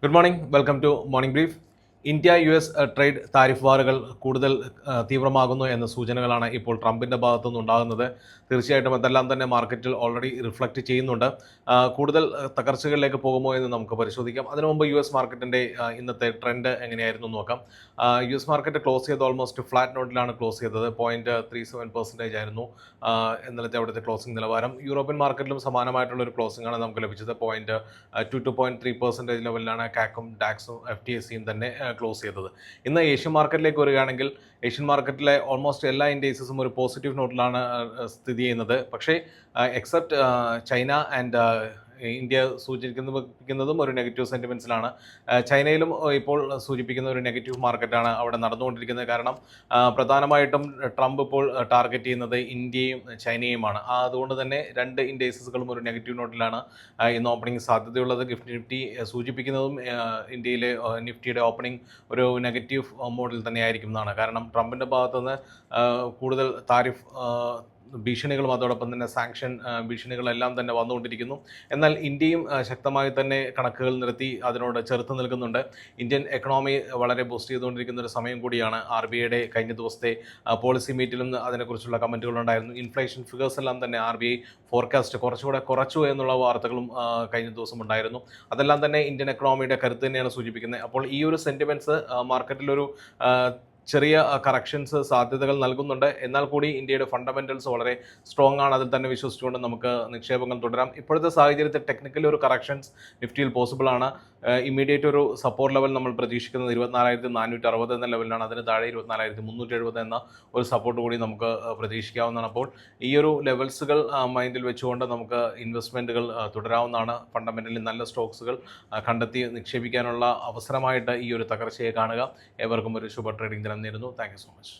Good morning welcome to morning brief. India U S trade tariff വാറുകൾ കൂടുതൽ തീവ്രമാകുന്നു എന്ന സൂചനകളാണ് ഇപ്പോൾ ട്രംപിൻ്റെ ഭാഗത്തുനിന്ന് ഉണ്ടാകുന്നത്. തീർച്ചയായിട്ടും അതെല്ലാം തന്നെ മാർക്കറ്റിൽ ഓൾറെഡി റിഫ്ലക്റ്റ് ചെയ്യുന്നുണ്ട്. കൂടുതൽ തകർച്ചകളിലേക്ക് പോകുമോ എന്ന് നമുക്ക് പരിശോധിക്കാം. അതിനു മുമ്പ് യു എസ് മാർക്കറ്റിൻ്റെ ഇന്നത്തെ ട്രെൻഡ് എങ്ങനെയായിരുന്നു നോക്കാം. യു എസ് മാർക്കറ്റ് ക്ലോസ് ചെയ്ത് ഓൾമോസ്റ്റ് ഫ്ലാറ്റ് നോട്ടിലാണ് ക്ലോസ് ചെയ്തത്. 0.37% ആയിരുന്നു ഇന്നലത്തെ അവിടുത്തെ ക്ലോസിംഗ് നിലവാരം. യൂറോപ്യൻ മാർക്കറ്റിലും സമാനമായിട്ടുള്ള ഒരു ക്ലോസിംഗ് ആണ് നമുക്ക് ലഭിച്ചത്. 0.2 to 0.3% ലെവലിലാണ് കാക്കും ഡാക്സും FTSEയും തന്നെ ക്ലോസ് ചെയ്തത്. ഇന്ന് ഏഷ്യൻ മാർക്കറ്റിലേക്ക് വരികയാണെങ്കിൽ ഏഷ്യൻ മാർക്കറ്റിലെ ഓൾമോസ്റ്റ് എല്ലാ ഇൻഡെക്സസും ഒരു പോസിറ്റീവ് നോട്ടിലാണ് സ്ഥിതി ചെയ്യുന്നത്. പക്ഷേ എക്സെപ്റ്റ് ചൈന ആൻഡ് ഇന്ത്യ സൂചിപ്പിക്കുന്നതും ഒരു നെഗറ്റീവ് സെൻറ്റിമെൻറ്റ്സിലാണ്. ചൈനയിലും ഇപ്പോൾ സൂചിപ്പിക്കുന്ന ഒരു നെഗറ്റീവ് മാർക്കറ്റാണ് അവിടെ നടന്നുകൊണ്ടിരിക്കുന്നത്. കാരണം പ്രധാനമായിട്ടും ട്രംപ് ഇപ്പോൾ ടാർഗറ്റ് ചെയ്യുന്നത് ഇന്ത്യയും ചൈനയുമാണ്. അതുകൊണ്ട് തന്നെ രണ്ട് ഇൻഡെക്സസുകളും ഒരു നെഗറ്റീവ് നോട്ടിലാണ് ഇന്ന് ഓപ്പണിംഗ് സാധ്യതയുള്ളത്. ഗിഫ്റ്റ് നിഫ്റ്റി സൂചിപ്പിക്കുന്നതും ഇന്ത്യയിലെ നിഫ്റ്റിയുടെ ഓപ്പണിംഗ് ഒരു നെഗറ്റീവ് മോഡിൽ തന്നെയായിരിക്കും എന്നാണ്. കാരണം ട്രംപിൻ്റെ ഭാഗത്തുനിന്ന് കൂടുതൽ താരിഫ് ഭീഷണികളും അതോടൊപ്പം തന്നെ സാങ്ഷൻ ഭീഷണികളെല്ലാം തന്നെ വന്നുകൊണ്ടിരിക്കുന്നു. എന്നാൽ ഇന്ത്യയും ശക്തമായി തന്നെ കണക്കുകൾ നിരത്തി അതിനോട് ചെറുത്ത് നിൽക്കുന്നുണ്ട്. ഇന്ത്യൻ എക്കണോമി വളരെ ബൂസ്റ്റ് ചെയ്തുകൊണ്ടിരിക്കുന്ന ഒരു സമയം കൂടിയാണ്. RBIയുടെ കഴിഞ്ഞ ദിവസത്തെ പോളിസി മീറ്റിലും അതിനെക്കുറിച്ചുള്ള കമൻറ്റുകളുണ്ടായിരുന്നു. ഇൻഫ്ലേഷൻ ഫിഗേഴ്സ് എല്ലാം തന്നെ RBI ഫോർകാസ്റ്റ് കുറച്ചുകൂടെ കുറച്ചു എന്നുള്ള വാർത്തകളും കഴിഞ്ഞ ദിവസം ഉണ്ടായിരുന്നു. അതെല്ലാം തന്നെ ഇന്ത്യൻ എക്കണോമിയുടെ കരുത്ത് തന്നെയാണ് സൂചിപ്പിക്കുന്നത്. അപ്പോൾ ഈ ഒരു സെൻറ്റിമെൻറ്റ്സ് മാർക്കറ്റിലൊരു ചെറിയ കറക്ഷൻസ് സാധ്യതകൾ നൽകുന്നുണ്ട്. എന്നാൽ കൂടി ഇന്ത്യയുടെ ഫണ്ടമെൻ്റൽസ് വളരെ സ്ട്രോങ് ആണ്. അതിൽ തന്നെ വിശ്വസിച്ചുകൊണ്ട് നമുക്ക് നിക്ഷേപങ്ങൾ തുടരാം. ഇപ്പോഴത്തെ സാഹചര്യത്തിൽ ടെക്നിക്കലി ഒരു കറക്ഷൻസ് നിഫ്റ്റിയിൽ പോസിബിൾ ആണ്. ഇമ്മീഡിയറ്റ് ഒരു സപ്പോർട്ട് ലെവൽ നമ്മൾ പ്രതീക്ഷിക്കുന്നത് 24,460 എന്ന ലെവലിലാണ്. അതിന് താഴെ 24,370 എന്ന ഒരു സപ്പോർട്ട് കൂടി നമുക്ക് പ്രതീക്ഷിക്കാവുന്നതാണ്. അപ്പോൾ ഈ ഒരു ലെവൽസുകൾ മൈൻഡിൽ വെച്ചുകൊണ്ട് നമുക്ക് ഇൻവെസ്റ്റ്മെൻറ്റുകൾ തുടരാവുന്നതാണ്. ഫണ്ടമെൻ്റലി നല്ല സ്റ്റോക്സുകൾ കണ്ടെത്തി നിക്ഷേപിക്കാനുള്ള അവസരമായിട്ട് ഈ ഒരു തകർച്ചയെ കാണുക. ഏവർക്കും ഒരു ശുഭ ട്രേഡിംഗ് ദിനം നേരുന്നു. Thank you so much.